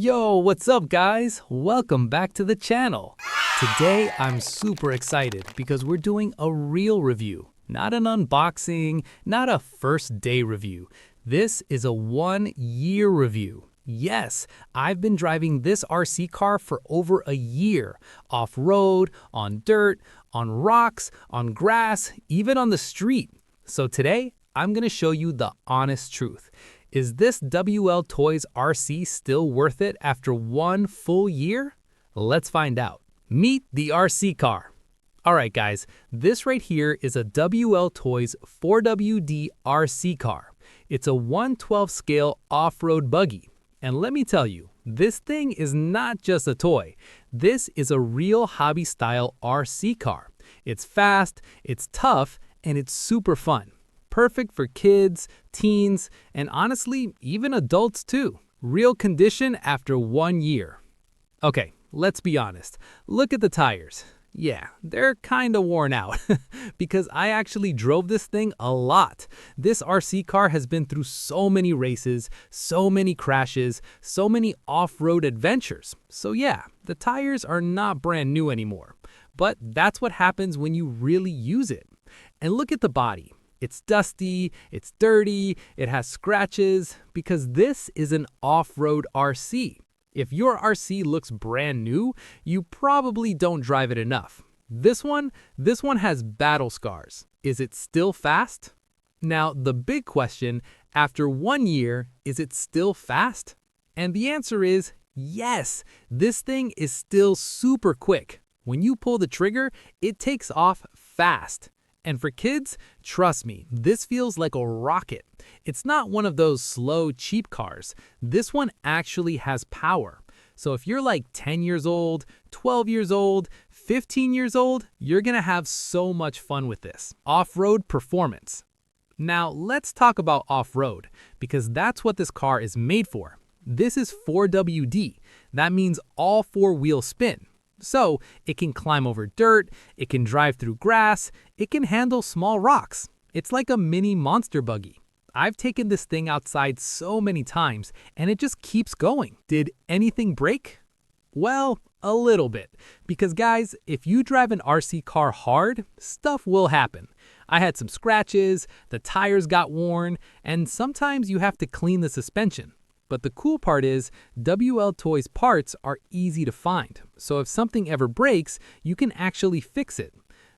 Yo, what's up guys? Welcome back to the channel. Today I'm super excited because we're doing a real review, not an unboxing, not a first day review. This is a 1-year review. Yes, I've been driving this RC car for over a year, off-road, on dirt, on rocks, on grass, even on the street. So today I'm gonna show you the honest truth. Is this WLToys RC still worth it after 1 full year? Let's find out. Meet the RC car. Alright guys, this right here is a WLToys 4WD RC car. It's a 1/12 scale off-road buggy. And let me tell you, this thing is not just a toy. This is a real hobby-style RC car. It's fast, it's tough, and it's super fun. Perfect for kids, teens, and honestly, even adults too. Real condition after 1 year. Okay, let's be honest. Look at the tires. Yeah, they're kinda worn out because I actually drove this thing a lot. This RC car has been through so many races, so many crashes, so many off-road adventures. So yeah, the tires are not brand new anymore. But that's what happens when you really use it. And look at the body. It's dusty, it's dirty, it has scratches, because this is an off-road RC. If your RC looks brand new, you probably don't drive it enough. This one has battle scars. Is it still fast? Now, the big question, after 1 year, is it still fast? And the answer is yes, this thing is still super quick. When you pull the trigger, it takes off fast. And for kids, trust me, this feels like a rocket. It's not one of those slow, cheap cars. This one actually has power. So if you're like 10 years old, 12 years old, 15 years old, you're gonna have so much fun with this. Off-road performance. Now let's talk about off-road, because that's what this car is made for. This is 4WD. That means all 4 wheels spin. So it can climb over dirt, it can drive through grass, it can handle small rocks. It's like a mini monster buggy. I've taken this thing outside so many times and it just keeps going. Did anything break? Well, a little bit. Because guys, if you drive an RC car hard, stuff will happen. I had some scratches, the tires got worn, and sometimes you have to clean the suspension. But the cool part is, WLToys parts are easy to find, so if something ever breaks, you can actually fix it.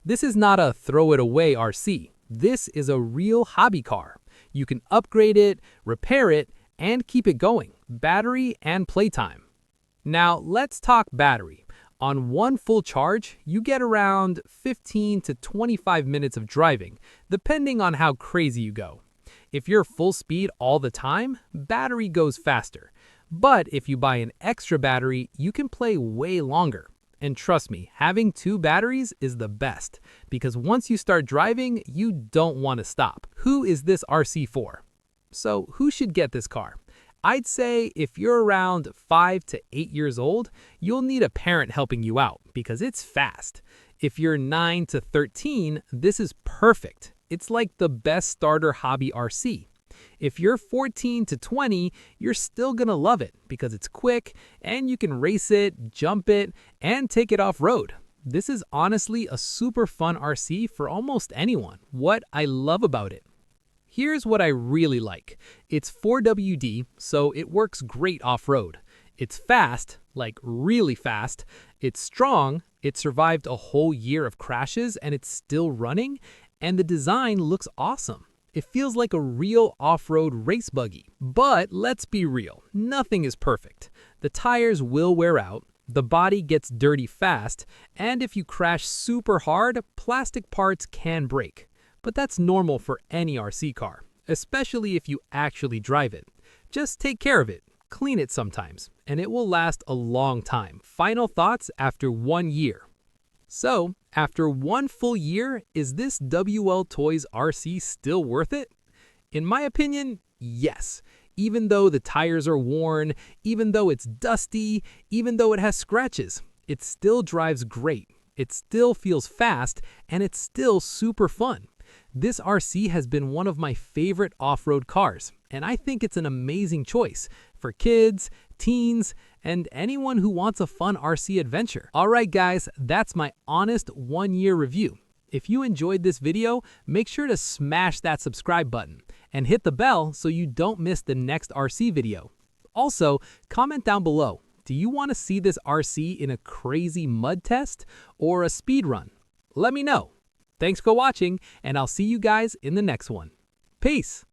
This is not a throw-it-away RC. This is a real hobby car. You can upgrade it, repair it, and keep it going. Battery and playtime. Now, let's talk battery. On 1 full charge, you get around 15 to 25 minutes of driving, depending on how crazy you go. If you're full speed all the time, battery goes faster. But if you buy an extra battery, you can play way longer. And trust me, having 2 batteries is the best, because once you start driving, you don't want to stop. Who is this RC for? So who should get this car? I'd say if you're around 5 to 8 years old, you'll need a parent helping you out because it's fast. If you're 9 to 13, this is perfect. It's like the best starter hobby RC. If you're 14 to 20, you're still gonna love it because it's quick and you can race it, jump it, and take it off-road. This is honestly a super fun RC for almost anyone. What I love about it. Here's what I really like. It's 4WD, so it works great off-road. It's fast, like really fast. It's strong. It survived a whole year of crashes and it's still running. And the design looks awesome. It feels like a real off-road race buggy. But let's be real, nothing is perfect. The tires will wear out, the body gets dirty fast, and if you crash super hard, plastic parts can break. But that's normal for any RC car, especially if you actually drive it. Just take care of it, clean it sometimes, and it will last a long time. Final thoughts after 1 year. So, after 1 full year, is this WLToys RC still worth it? In my opinion, yes. Even though the tires are worn, even though it's dusty, even though it has scratches, it still drives great. It still feels fast, and it's still super fun. This RC has been one of my favorite off-road cars, and I think it's an amazing choice. for kids, teens, and anyone who wants a fun RC adventure. Alright guys, that's my honest 1-year review. If you enjoyed this video, make sure to smash that subscribe button and hit the bell so you don't miss the next RC video. Also, comment down below, do you want to see this RC in a crazy mud test or a speed run? Let me know. Thanks for watching, and I'll see you guys in the next one. Peace!